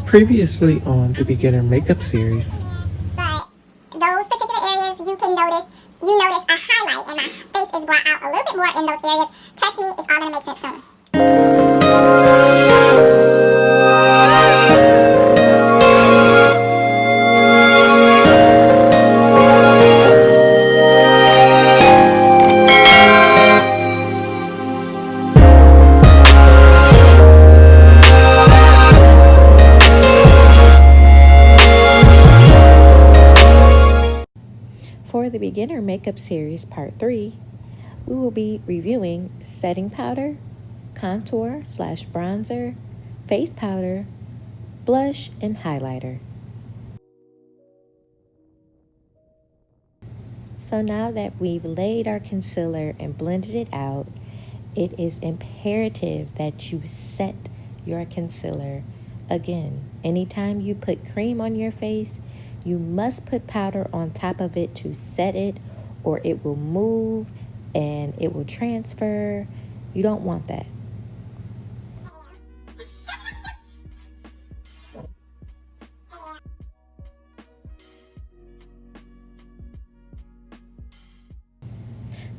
Previously on the beginner makeup series. But those particular areas you notice a highlight, and my face is brought out a little bit more in those areas. Trust me, it's all gonna make sense soon. For the beginner makeup series part 3, we will be reviewing setting powder, contour / bronzer, face powder, blush, and highlighter. So now that we've laid our concealer and blended it out, it is imperative that you set your concealer. Again, anytime you put cream on your face, you must put powder on top of it to set it, or it will move and it will transfer. You don't want that.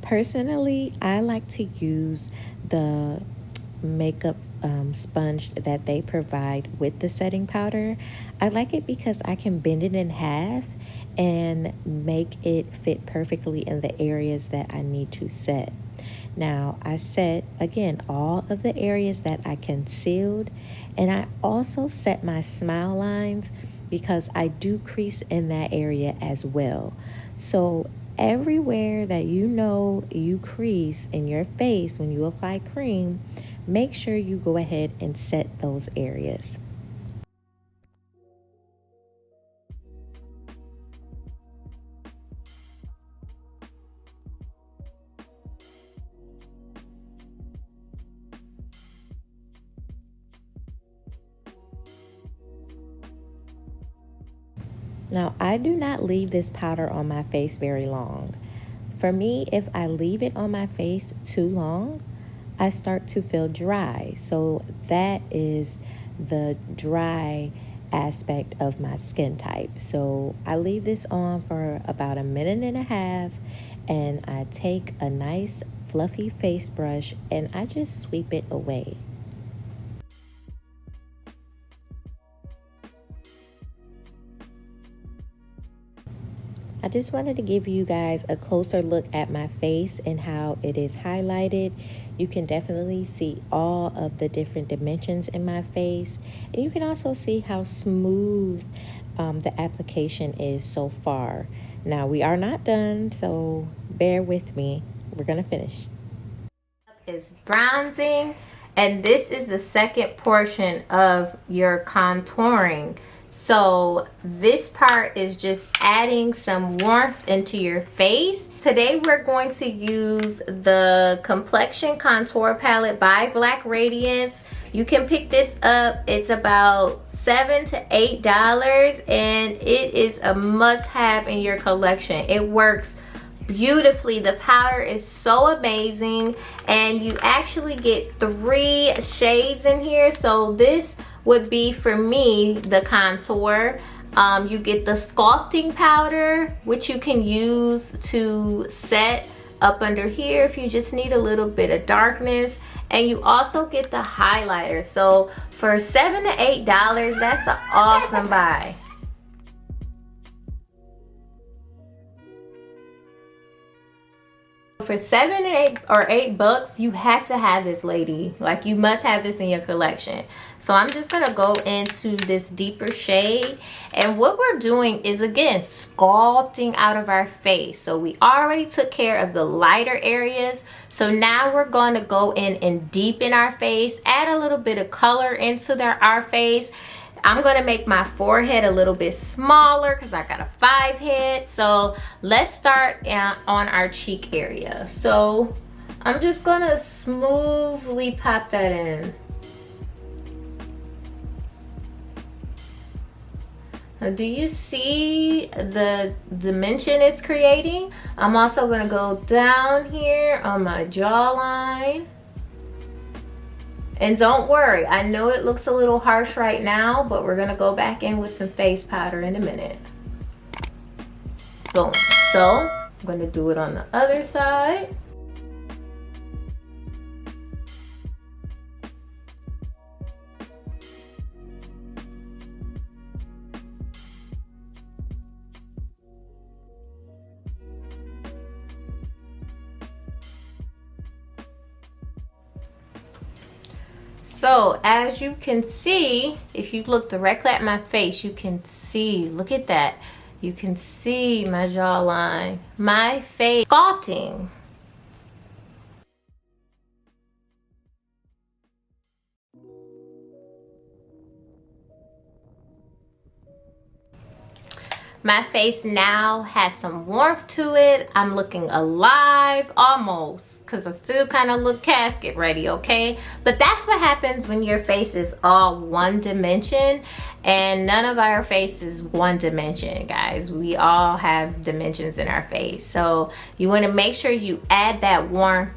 Personally, I like to use the makeup sponge that they provide with the setting powder. I like it because I can bend it in half and make it fit perfectly in the areas that I need to set. Now, I set, again, all of the areas that I concealed, and I also set my smile lines because I do crease in that area as well. So everywhere that you know you crease in your face when you apply cream, make sure you go ahead and set those areas. Now, I do not leave this powder on my face very long. For me, if I leave it on my face too long, I start to feel dry. So that is the dry aspect of my skin type. So I leave this on for about a minute and a half, and I take a nice fluffy face brush and I just sweep it away. I just wanted to give you guys a closer look at my face and how it is highlighted. You can definitely see all of the different dimensions in my face. And you can also see how smooth the application is so far. Now, we are not done, so bear with me. We're going to finish. Is bronzing, and this is the second portion of your contouring. So this part is just adding some warmth into your face. Today we're going to use the Complexion contour palette by Black Radiance. You can pick this up. It's about $7 to $8, and it is a must-have in your collection. It works beautifully. The powder is so amazing, and you actually get 3 shades in here. So this would be, for me, the contour. You get the sculpting powder, which you can use to set up under here if you just need a little bit of darkness, and you also get the highlighter. So for $7 to $8, that's an awesome buy. For $7 or $8, you have to have this, lady. Like, you must have this in your collection. So I'm just gonna go into this deeper shade, and what we're doing is, again, sculpting out of our face. So we already took care of the lighter areas, so now we're going to go in and deepen our face, add a little bit of color into our face. I'm gonna make my forehead a little bit smaller because I got a 5 head. So let's start on our cheek area. So I'm just gonna smoothly pop that in. Now, do you see the dimension it's creating? I'm also gonna go down here on my jawline And don't worry, I know it looks a little harsh right now, but we're gonna go back in with some face powder in a minute. Boom. So I'm gonna do it on the other side. So as you can see, if you look directly at my face, you can see, look at that. You can see my jawline, my face sculpting. My face now has some warmth to it. I'm looking alive almost, because I still kind of look casket ready, okay? But that's what happens when your face is all one dimension, and none of our face is one dimension, guys. We all have dimensions in our face. So you want to make sure you add that warmth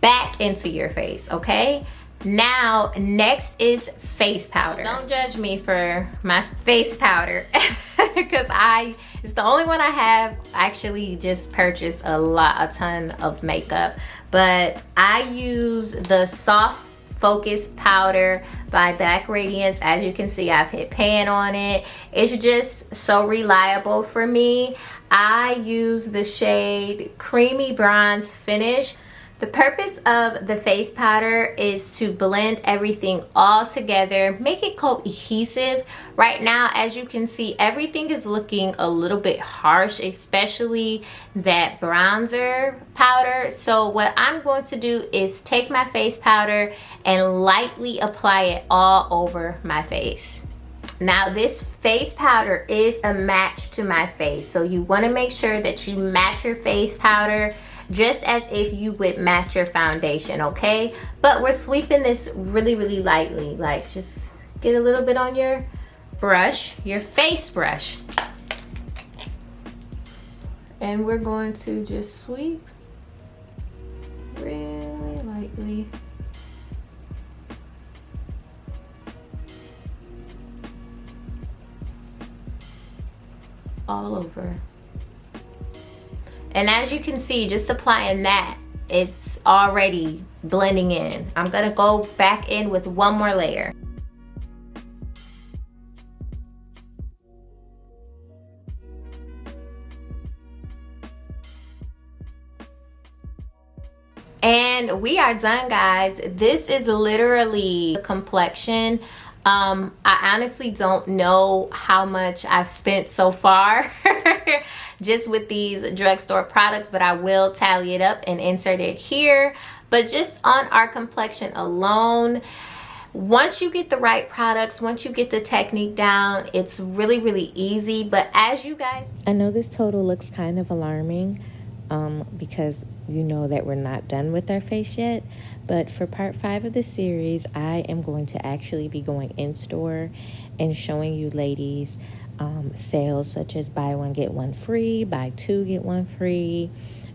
back into your face, okay? Now, next is face powder. Don't judge me for my face powder because it's the only one I have. Actually just purchased a ton of makeup, but I use the Soft Focus powder by Radiance. As you can see, I've hit pan on it. It's just so reliable for me. I use the shade Creamy Bronze Finish. The purpose of the face powder is to blend everything all together, make it cohesive. Right now, as you can see, everything is looking a little bit harsh, especially that bronzer powder. So what I'm going to do is take my face powder and lightly apply it all over my face. Now this face powder is a match to my face, so you want to make sure that you match your face powder just as if you would match your foundation, okay? But we're sweeping this really, really lightly. Like, just get a little bit on your brush, your face brush. And we're going to just sweep really lightly. All over. And as you can see, just applying that, it's already blending in. I'm gonna go back in with one more layer. And we are done, guys. This is literally Complexion. I honestly don't know how much I've spent so far just with these drugstore products, but I will tally it up and insert it here. But just on our complexion alone, once you get the right products, once you get the technique down, it's really, really easy. But as you guys, I know this total looks kind of alarming because you know that we're not done with our face yet. But for part 5 of the series, I am going to actually be going in store and showing you ladies sales such as buy one get one free, buy two get one free,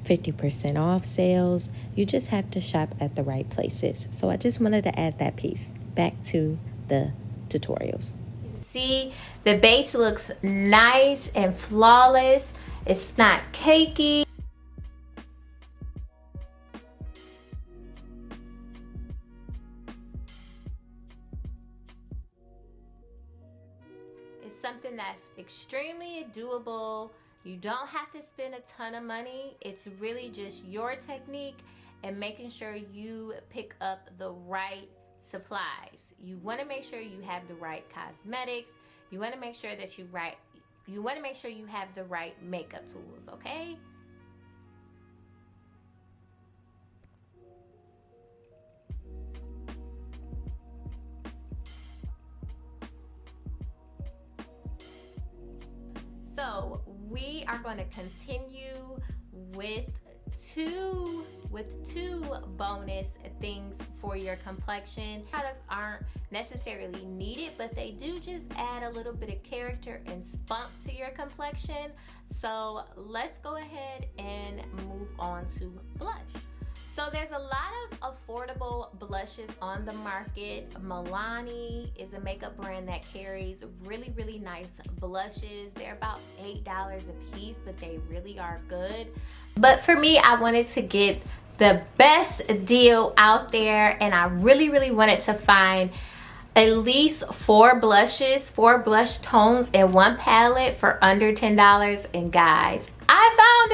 50% off sales. You just have to shop at the right places. So I just wanted to add that piece back to the tutorials. see the base looks nice and flawless. It's not cakey. Something that's extremely doable. You don't have to spend a ton of money. It's really just your technique and making sure you pick up the right supplies. You want to make sure you have the right cosmetics. You want to make sure that you have the right makeup tools, okay? So we are going to continue with two bonus things for your complexion. Products aren't necessarily needed, but they do just add a little bit of character and spunk to your complexion. So let's go ahead and move on to blush. So there's a lot of affordable blushes on the market. Milani is a makeup brand that carries really, really nice blushes. They're about $8 a piece, but they really are good. But for me, I wanted to get the best deal out there, and I really, really wanted to find at least 4 blushes, 4 blush tones in one palette for under $10. And guys, I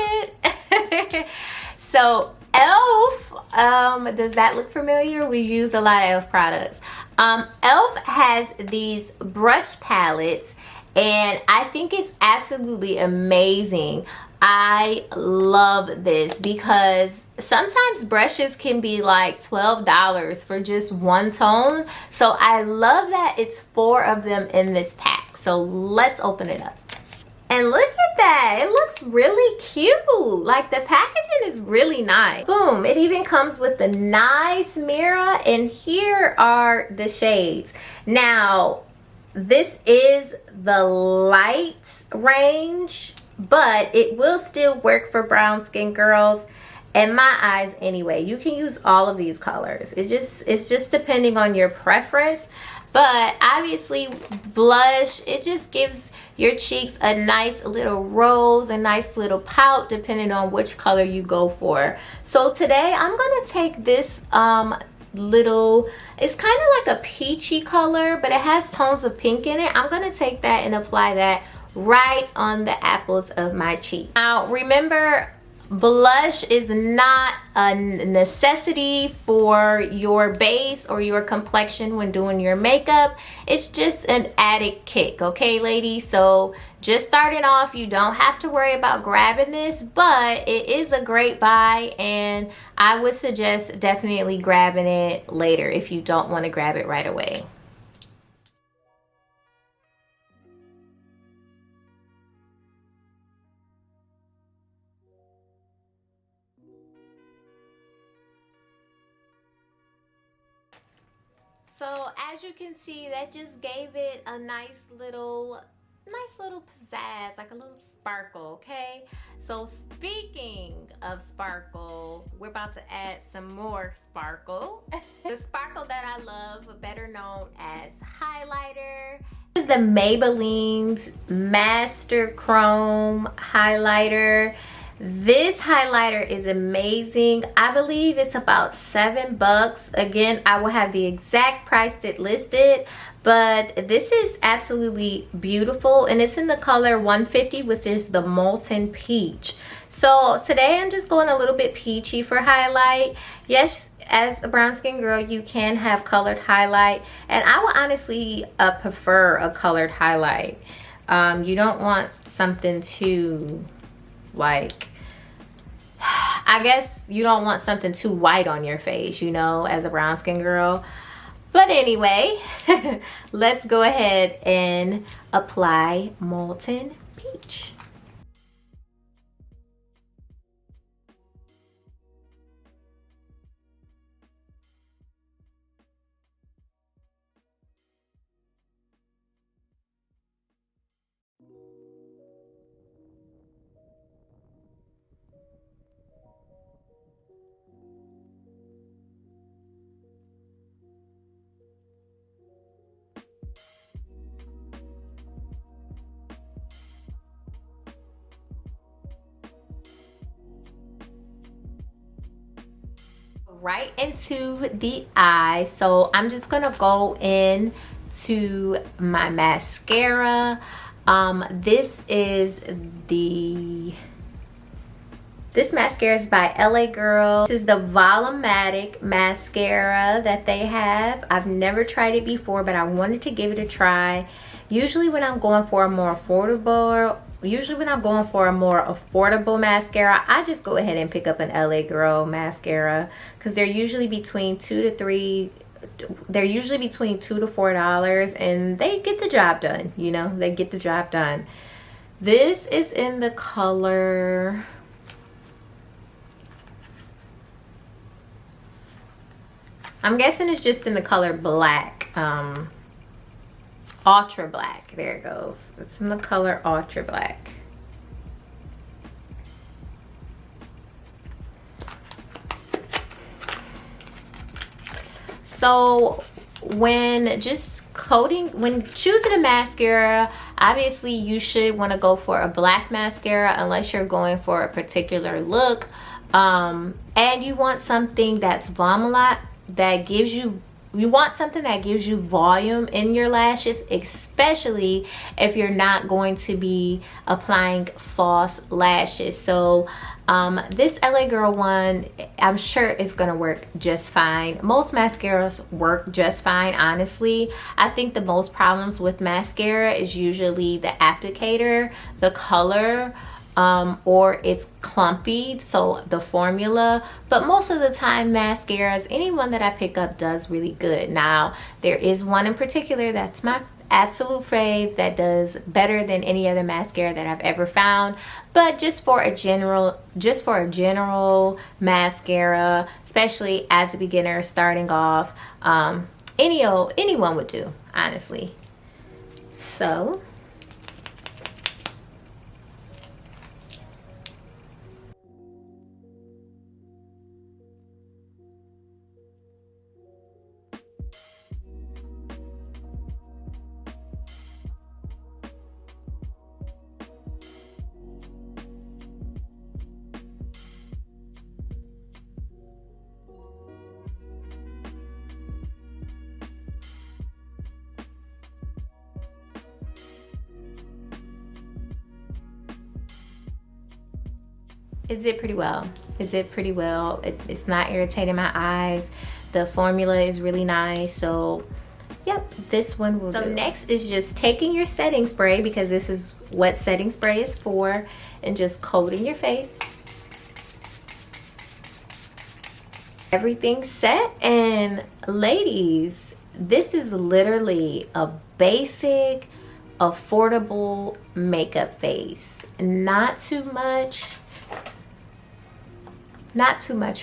found it. So e.l.f. Does that look familiar? We've used a lot of e.l.f. products. e.l.f. has these brush palettes, and I think it's absolutely amazing. I love this because sometimes brushes can be like $12 for just one tone. So I love that it's 4 of them in this pack. So let's open it up. And look at that, it looks really cute. Like the packaging is really nice. Boom, it even comes with a nice mirror, and here are the shades. Now, this is the light range, but it will still work for brown skin girls. In my eyes anyway. You can use all of these colors. It's just depending on your preference. But obviously blush, it just gives your cheeks a nice little rose, a nice little pout, depending on which color you go for. So today I'm gonna take this little, it's kind of like a peachy color, but it has tones of pink in it. I'm gonna take that and apply that right on the apples of my cheek. Now remember, blush is not a necessity for your base or your complexion when doing your makeup. It's just an added kick, okay ladies? So just starting off, you don't have to worry about grabbing this, but it is a great buy, and I would suggest definitely grabbing it later if you don't want to grab it right away. So as you can see, that just gave it a nice little pizzazz, like a little sparkle, okay? So speaking of sparkle, we're about to add some more sparkle. The sparkle that I love, better known as highlighter, is the Maybelline's Master Chrome highlighter. This highlighter is amazing. I believe it's about $7. Again, I will have the exact price that listed, but this is absolutely beautiful, and it's in the color 150, which is the Molten Peach. So today I'm just going a little bit peachy for highlight. Yes, as a brown skin girl, you can have colored highlight, and I would honestly prefer a colored highlight. You don't want something too, like, I guess you don't want something too white on your face, you know, as a brown skin girl. But anyway, let's go ahead and apply Molten Peach. Right into the eye. So I'm just gonna go in to my mascara. This mascara is by LA Girl. This is the Volumatic mascara that they have. I've never tried it before, but I wanted to give it a try. Usually when I'm going for a more affordable mascara, I just go ahead and pick up an LA Girl mascara, because they're usually between $2 to $4, and they get the job done. You know, they get the job done. This is in the color, I'm guessing it's just in the color black, ultra black. There it goes. It's in the color ultra black. So when choosing a mascara, obviously you should want to go for a black mascara unless you're going for a particular look, and you want something that's voluminous, that gives you volume in your lashes, especially if you're not going to be applying false lashes. So this LA Girl one, I'm sure is gonna work just fine. Most mascaras work just fine, honestly. I think the most problems with mascara is usually the applicator, the color, or it's clumpy, so the formula. But most of the time mascaras, anyone that I pick up does really good. Now there is one in particular that's my absolute fave that does better than any other mascara that I've ever found. But just for a general mascara, especially as a beginner starting off, anyone would do, honestly. So it did pretty well. It's not irritating my eyes. The formula is really nice. So yep, this one will do. So next is just taking your setting spray, because this is what setting spray is for, and just coating your face. Everything's set, and ladies, this is literally a basic, affordable makeup face. Not too much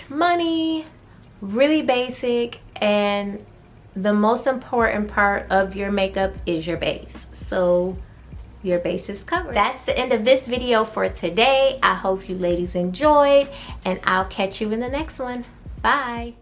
money, really basic, and the most important part of your makeup is your base. So your base is covered. That's the end of this video for today. I hope you ladies enjoyed, and I'll catch you in the next one. Bye.